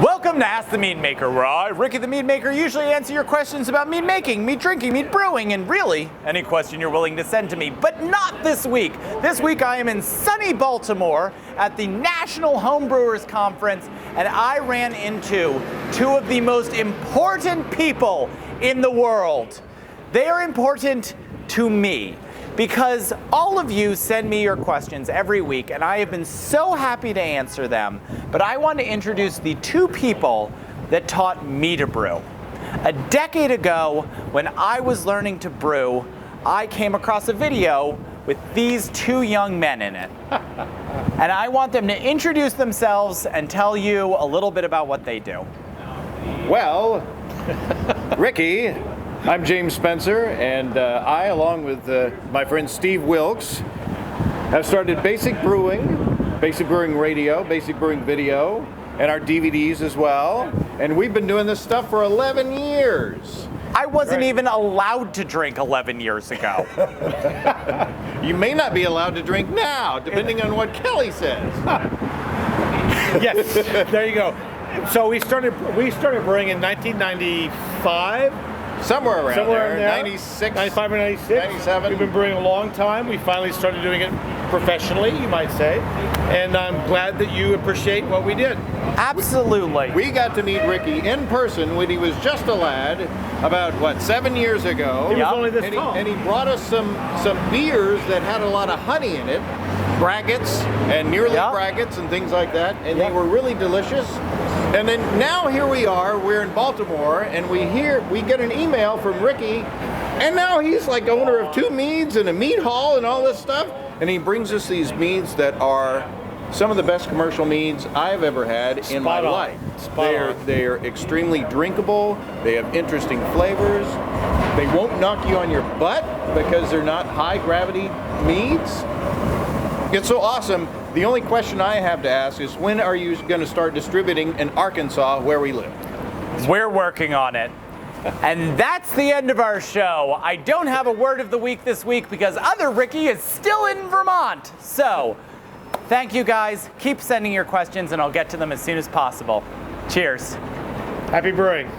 Welcome to Ask the Meadmaker, where I, Ricky the Meadmaker, usually answer your questions about mead making, mead drinking, mead brewing, and really any question you're willing to send to me. But not this week. This week I am in sunny Baltimore at the National Homebrewers Conference, and I ran into two of the most important people in the world. They are important to me, because all of you send me your questions every week, and I have been so happy to answer them. But I want to introduce the two people that taught me to brew. A decade ago, when I was learning to brew, I came across a video with these two young men in it. And I want them to introduce themselves and tell you a little bit about what they do. Well, Ricky, I'm James Spencer, and I, along with my friend Steve Wilkes, have started Basic Brewing Radio, Basic Brewing Video, and our DVDs as well. And we've been doing this stuff for 11 years. I wasn't even allowed to drink 11 years ago. You may not be allowed to drink now, depending on what Kelly says. Yes, there you go. So we started brewing in 1995. Somewhere around there, 96, 95 or 96. 97. We've been brewing a long time. We finally started doing it professionally, you might say. And I'm glad that you appreciate what we did. Absolutely. We got to meet Ricky in person when he was just a lad, about, 7 years ago. He was only this and tall. And he brought us some beers that had a lot of honey in it, braggots and nearly braggots and things like that, and they were really delicious. And then now here we are, we're in Baltimore, and we get an email from Ricky, and now he's like owner of 2 meads and a mead hall and all this stuff, and he brings us these meads that are some of the best commercial meads I've ever had in my life. They are extremely drinkable, they have interesting flavors, they won't knock you on your butt because they're not high gravity meads. It's so awesome. The only question I have to ask is, when are you going to start distributing in Arkansas, where we live? We're working on it. And that's the end of our show. I don't have a word of the week this week because other Ricky is still in Vermont. So, thank you guys. Keep sending your questions and I'll get to them as soon as possible. Cheers. Happy brewing.